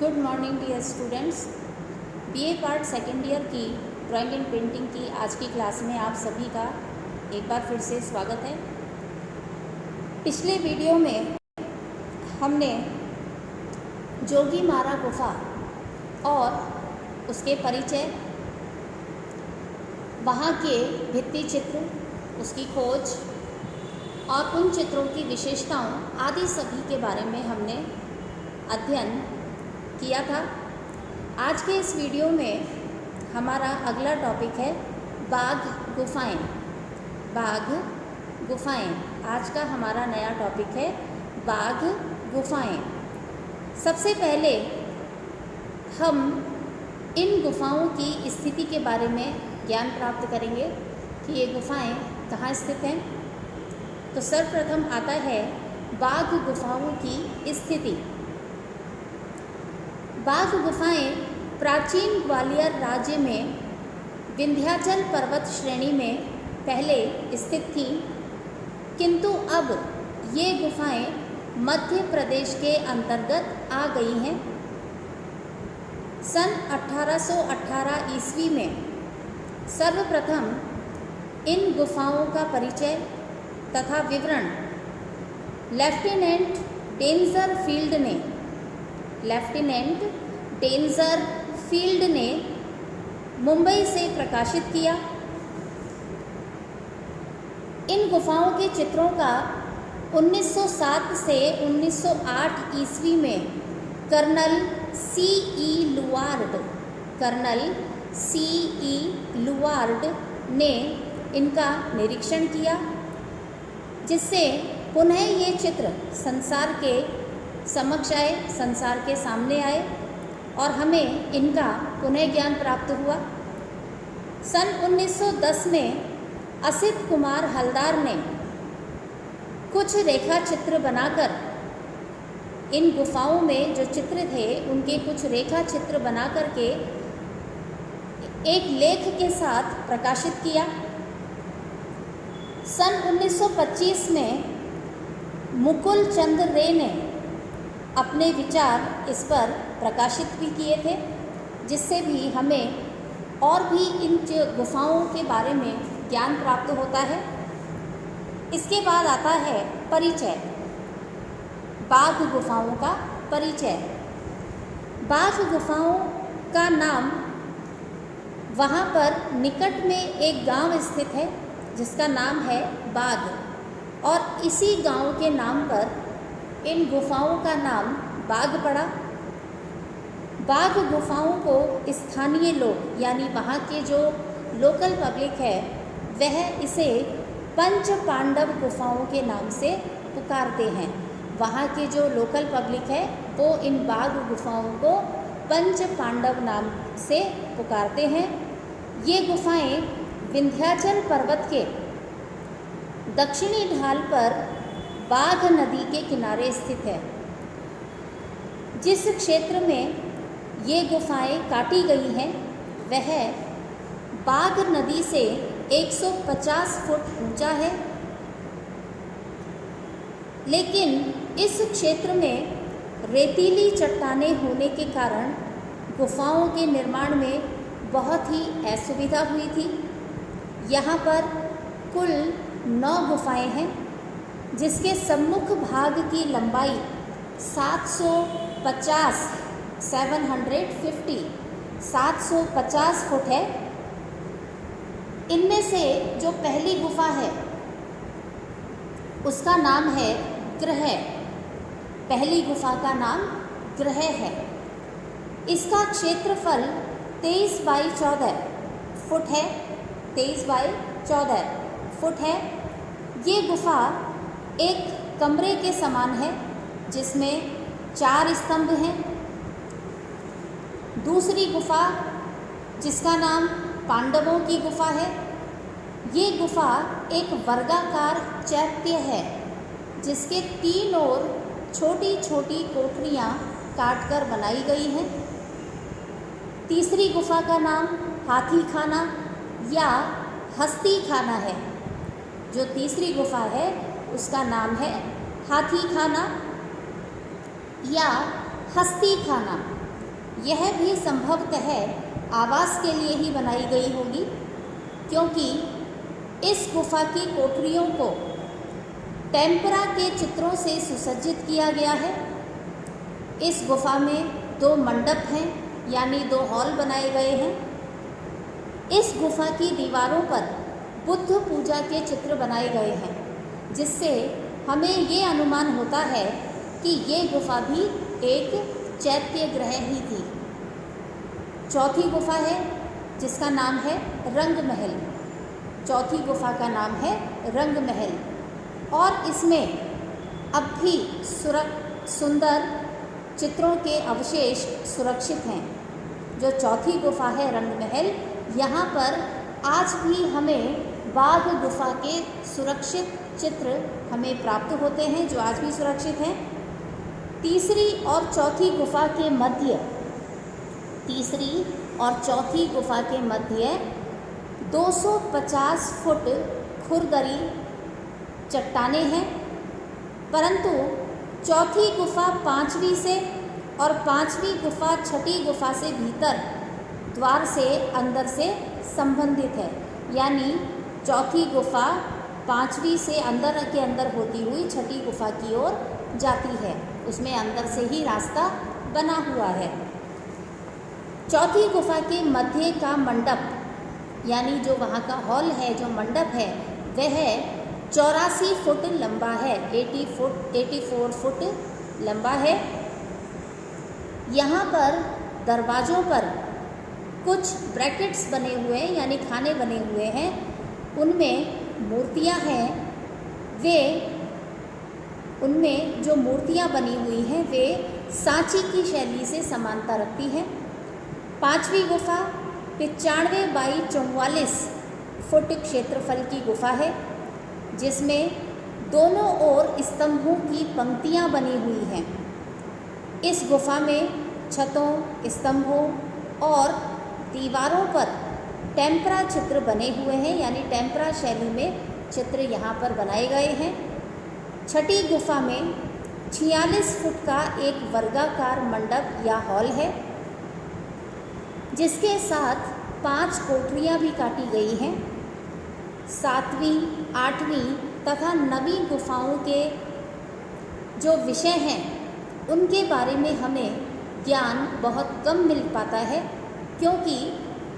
Good morning dear students. BA part second year की drawing and painting की आज की क्लास में आप सभी का एक बार फिर से स्वागत है। पिछले वीडियो में हमने जोगीमारा गुफा और उसके परिचय, वहाँ के भित्ति चित्र, उसकी खोज और उन चित्रों की विशेषताओं आदि सभी के बारे में हमने अध्ययन किया था। आज के इस वीडियो में हमारा अगला टॉपिक है बाघ गुफाएं। बाघ गुफाएं आज का हमारा नया टॉपिक है, बाघ गुफाएं। सबसे पहले हम इन गुफाओं की स्थिति के बारे में ज्ञान प्राप्त करेंगे कि ये गुफाएं कहाँ स्थित हैं। तो सर्वप्रथम आता है बाघ गुफाओं की स्थिति। बाघ गुफाएं प्राचीन ग्वालियर राज्य में विंध्याचल पर्वत श्रेणी में पहले स्थित थीं, किंतु अब ये गुफाएं मध्य प्रदेश के अंतर्गत आ गई हैं। सन 1818 ईस्वी में सर्वप्रथम इन गुफाओं का परिचय तथा विवरण लेफ्टिनेंट डेंजर फील्ड ने मुंबई से प्रकाशित किया। इन गुफाओं के चित्रों का 1907 से 1908 ईस्वी में कर्नल सी ई लुवार्ड ने इनका निरीक्षण किया, जिससे पुनः ये चित्र संसार के समक्ष आए, संसार के सामने आए और हमें इनका पुनः ज्ञान प्राप्त हुआ। सन 1910 में असित कुमार हलदार ने कुछ रेखा चित्र बनाकर इन गुफाओं में जो चित्र थे उनके कुछ रेखा चित्र बना करके एक लेख के साथ प्रकाशित किया। सन 1925 में मुकुल चंद रे ने अपने विचार इस पर प्रकाशित भी किए थे, जिससे भी हमें और भी इन गुफाओं के बारे में ज्ञान प्राप्त होता है। इसके बाद आता है परिचय, बाघ गुफाओं का परिचय। बाघ गुफाओं का नाम वहाँ पर निकट में एक गांव स्थित है जिसका नाम है बाघ, और इसी गांव के नाम पर इन गुफाओं का नाम बाघ पड़ा। बाघ गुफाओं को स्थानीय लोग यानी वहाँ के जो लोकल पब्लिक है वह इसे पंच पांडव गुफाओं के नाम से पुकारते हैं। वहाँ के जो लोकल पब्लिक है वो इन बाघ गुफाओं को पंच पांडव नाम से पुकारते हैं। ये गुफाएं विंध्याचल पर्वत के दक्षिणी ढाल पर बाघ नदी के किनारे स्थित है। जिस क्षेत्र में ये गुफाएं काटी गई हैं वह बाघ नदी से 150 फुट ऊंचा है, लेकिन इस क्षेत्र में रेतीली चट्टानें होने के कारण गुफाओं के निर्माण में बहुत ही असुविधा हुई थी। यहाँ पर कुल 9 गुफाएं हैं, जिसके सम्मुख भाग की लंबाई 750 फुट है। इनमें से जो पहली गुफा है उसका नाम है ग्रह। पहली गुफा का नाम ग्रह है। इसका क्षेत्रफल 23 बाई 14 फुट है। 23 बाई 14 फुट है। ये गुफा एक कमरे के समान है जिसमें 4 स्तंभ हैं। दूसरी गुफा जिसका नाम पांडवों की गुफा है, ये गुफा एक वर्गाकार चैत्य है जिसके 3 ओर छोटी छोटी कोठरियाँ काटकर बनाई गई हैं। तीसरी गुफा का नाम हाथी खाना या हस्ती खाना है। जो तीसरी गुफा है उसका नाम है हाथी खाना या हस्ती खाना। यह भी संभवतः आवास के लिए ही बनाई गई होगी, क्योंकि इस गुफा की कोठरियों को टेम्परा के चित्रों से सुसज्जित किया गया है। इस गुफा में 2 मंडप हैं, यानी 2 हॉल बनाए गए हैं। इस गुफा की दीवारों पर बुद्ध पूजा के चित्र बनाए गए हैं, जिससे हमें ये अनुमान होता है कि ये गुफा भी एक चैत्य ग्रह ही थी। चौथी गुफा है जिसका नाम है रंग महल। चौथी गुफा का नाम है रंग महल, और इसमें अब भी सुंदर चित्रों के अवशेष सुरक्षित हैं। जो चौथी गुफा है रंग महल, यहाँ पर आज भी हमें बाघ गुफा के सुरक्षित चित्र हमें प्राप्त होते हैं, जो आज भी सुरक्षित हैं। तीसरी और चौथी गुफा के मध्य 250 फुट खुरदरी चट्टानें हैं, परंतु चौथी गुफा 5वीं से और 5वीं गुफा 6ठी गुफा से भीतर द्वार से अंदर से संबंधित है। यानी चौथी गुफा 5वीं से अंदर के अंदर होती हुई 6ठी गुफा की ओर जाती है, उसमें अंदर से ही रास्ता बना हुआ है। चौथी गुफा के मध्य का मंडप, यानी जो वहाँ का हॉल है, जो मंडप है, वह 84 फुट लंबा है, 84 फुट लंबा है। यहाँ पर दरवाज़ों पर कुछ ब्रैकेट्स बने हुए हैं, यानी खाने बने हुए हैं, उनमें मूर्तियाँ हैं। उनमें जो मूर्तियाँ बनी हुई हैं वे सांची की शैली से समानता रखती हैं। 5वीं गुफा 95 बाई 44 फुट क्षेत्रफल की गुफा है, जिसमें दोनों ओर स्तंभों की पंक्तियाँ बनी हुई हैं। इस गुफा में छतों, स्तंभों और दीवारों पर टेम्परा चित्र बने हुए हैं, यानी टेम्परा शैली में चित्र यहाँ पर बनाए गए हैं। 6ठी गुफा में 46 फुट का एक वर्गाकार मंडप या हॉल है, जिसके साथ 5 कोठरियाँ भी काटी गई हैं। 7वीं, 8वीं तथा 9वीं गुफाओं के जो विषय हैं उनके बारे में हमें ज्ञान बहुत कम मिल पाता है, क्योंकि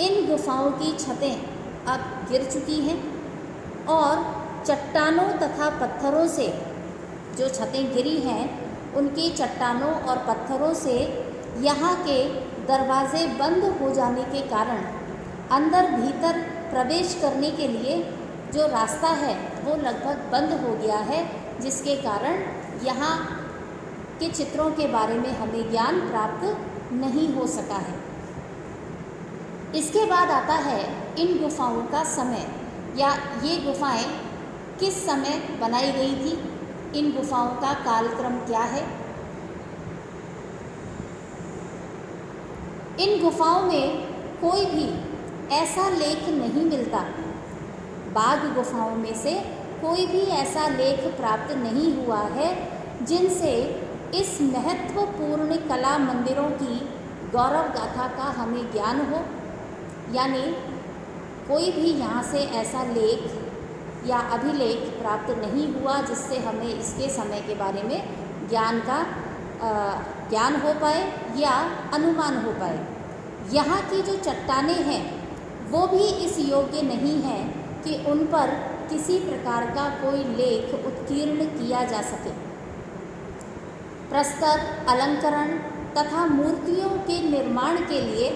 इन गुफाओं की छतें अब गिर चुकी हैं और चट्टानों तथा पत्थरों से जो छतें गिरी हैं उनकी चट्टानों और पत्थरों से यहाँ के दरवाजे बंद हो जाने के कारण अंदर भीतर प्रवेश करने के लिए जो रास्ता है वो लगभग बंद हो गया है, जिसके कारण यहाँ के चित्रों के बारे में हमें ज्ञान प्राप्त नहीं हो सका है। इसके बाद आता है इन गुफाओं का समय, या ये गुफाएं किस समय बनाई गई थी, इन गुफाओं का कालक्रम क्या है। इन गुफाओं में कोई भी ऐसा लेख नहीं मिलता, बाघ गुफाओं में से कोई भी ऐसा लेख प्राप्त नहीं हुआ है जिनसे इस महत्वपूर्ण कला मंदिरों की गौरव गाथा का हमें ज्ञान हो। यानी कोई भी यहाँ से ऐसा लेख या अभिलेख प्राप्त नहीं हुआ जिससे हमें इसके समय के बारे में ज्ञान हो पाए या अनुमान हो पाए। यहाँ की जो चट्टानें हैं वो भी इस योग्य नहीं हैं कि उन पर किसी प्रकार का कोई लेख उत्कीर्ण किया जा सके। प्रस्तर, अलंकरण तथा मूर्तियों के निर्माण के लिए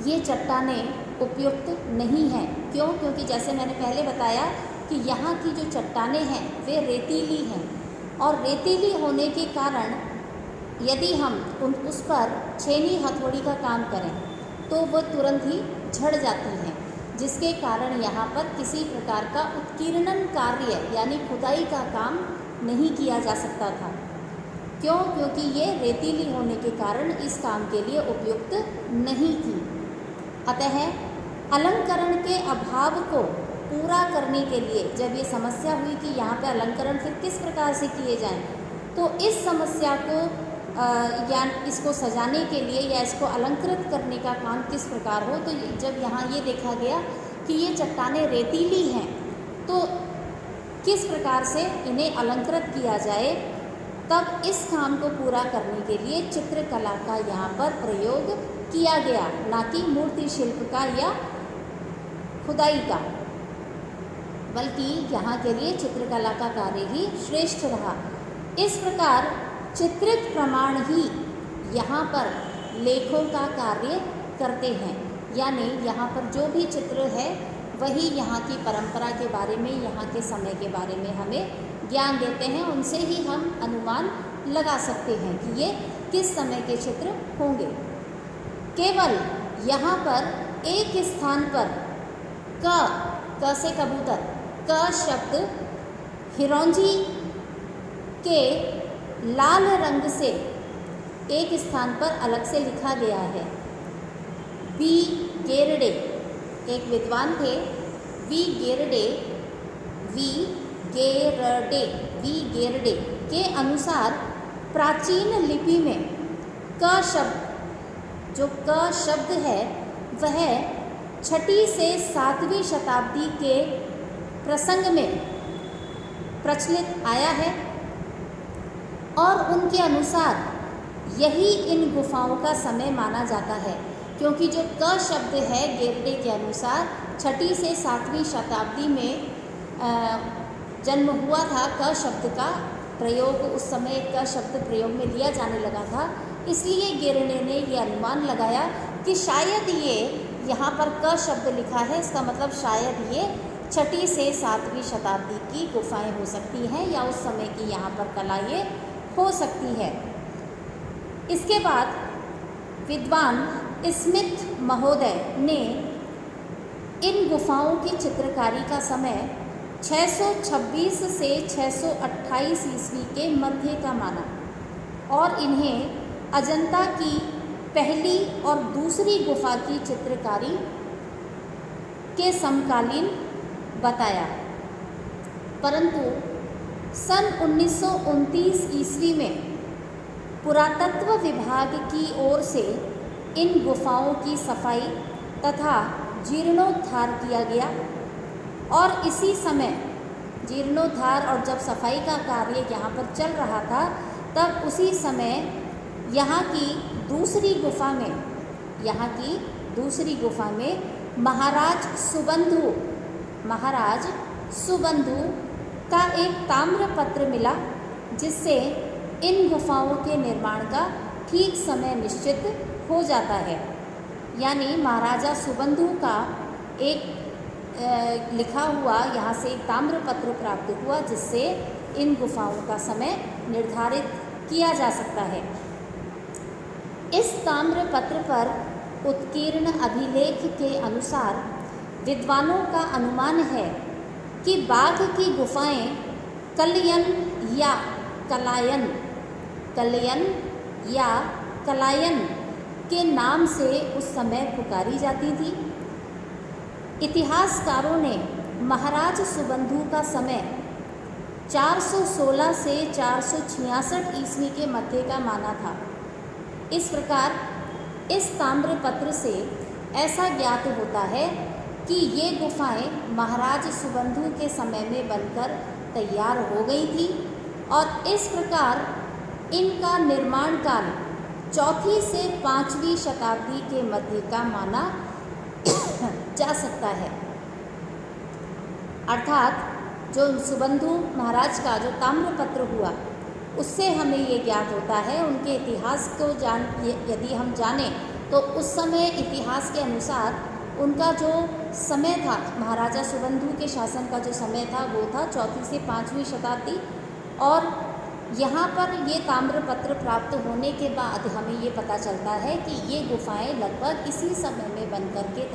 ये चट्टानें उपयुक्त नहीं हैं। क्यों? क्योंकि जैसे मैंने पहले बताया कि यहाँ की जो चट्टानें हैं वे रेतीली हैं, और रेतीली होने के कारण यदि हम उस पर छेनी हथौड़ी का काम करें तो वो तुरंत ही झड़ जाती हैं, जिसके कारण यहाँ पर किसी प्रकार का उत्कीर्णन कार्य यानी खुदाई का काम नहीं किया जा सकता था। क्यों? क्योंकि ये रेतीली होने के कारण इस काम के लिए उपयुक्त नहीं थी। अतः अलंकरण के अभाव को पूरा करने के लिए जब ये समस्या हुई कि यहाँ पे अलंकरण फिर किस प्रकार से किए जाएं, तो इस समस्या को या इसको सजाने के लिए या इसको अलंकृत करने का काम किस प्रकार हो। तो जब यहाँ ये देखा गया कि ये चट्टानें रेतीली हैं तो किस प्रकार से इन्हें अलंकृत किया जाए, तब इस काम को पूरा करने के लिए चित्रकला का यहाँ पर प्रयोग किया गया, ना कि मूर्ति शिल्प का या खुदाई का, बल्कि यहाँ के लिए चित्रकला का कार्य ही श्रेष्ठ रहा। इस प्रकार चित्रित प्रमाण ही यहाँ पर लेखों का कार्य करते हैं, यानी यहाँ पर जो भी चित्र है वही यहाँ की परंपरा के बारे में, यहाँ के समय के बारे में हमें ज्ञान देते हैं। उनसे ही हम अनुमान लगा सकते हैं कि ये किस समय के चित्र होंगे। केवल यहाँ पर एक स्थान पर क से कबूतर, क शब्द हिरौंजी के लाल रंग से एक स्थान पर अलग से लिखा गया है। वी गेरडे, एक विद्वान थे वी गेरडे के अनुसार प्राचीन लिपि में क शब्द, जो क शब्द है वह 6वीं से 7वीं शताब्दी के प्रसंग में प्रचलित आया है और उनके अनुसार यही इन गुफाओं का समय माना जाता है, क्योंकि जो क शब्द है गेरडे के अनुसार 6वीं से 7वीं शताब्दी में जन्म हुआ था। क शब्द का प्रयोग उस समय क शब्द प्रयोग में लिया जाने लगा था, इसलिए गेरडे ने ये अनुमान लगाया कि शायद ये यहाँ पर क शब्द लिखा है, इसका मतलब शायद ये 6वीं से 7वीं शताब्दी की गुफाएं हो सकती हैं या उस समय की यहाँ पर कला ये हो सकती है। इसके बाद विद्वान स्मिथ महोदय ने इन गुफाओं की चित्रकारी का समय 626 से 628 ईस्वी के मध्य का माना और इन्हें अजंता की पहली और दूसरी गुफा की चित्रकारी के समकालीन बताया। परंतु सन 1929 ईस्वी में पुरातत्व विभाग की ओर से इन गुफाओं की सफाई तथा जीर्णोद्धार किया गया और इसी समय जीर्णोद्धार और जब सफाई का कार्य यहाँ पर चल रहा था तब उसी समय यहाँ की दूसरी गुफा में महाराज सुबंधु का एक ताम्रपत्र मिला, जिससे इन गुफाओं के निर्माण का ठीक समय निश्चित हो जाता है। यानी महाराजा सुबंधु का एक लिखा हुआ यहाँ से एक ताम्रपत्र प्राप्त हुआ, जिससे इन गुफाओं का समय निर्धारित किया जा सकता है। इस ताम्रपत्र पर उत्कीर्ण अभिलेख के अनुसार विद्वानों का अनुमान है कि बाघ की गुफाएं कलयन या कलायन के नाम से उस समय पुकारी जाती थी। इतिहासकारों ने महाराज सुबंधु का समय 416 से 466 ईस्वी के मध्य का माना था। इस प्रकार इस ताम्रपत्र से ऐसा ज्ञात होता है कि ये गुफाएं महाराज सुबंधु के समय में बनकर तैयार हो गई थी और इस प्रकार इनका निर्माण काल 4वीं से 5वीं शताब्दी के मध्य का माना जा सकता है। अर्थात जो सुबंधु महाराज का जो ताम्रपत्र हुआ उससे हमें ये ज्ञात होता है, उनके इतिहास को यदि हम जानें तो उस समय इतिहास के अनुसार उनका जो समय था, महाराजा सुबंधु के शासन का जो समय था वो था 4वीं से 5वीं शताब्दी। और यहाँ पर ये ताम्रपत्र प्राप्त होने के बाद हमें ये पता चलता है कि ये गुफाएं लगभग इसी समय में बन करके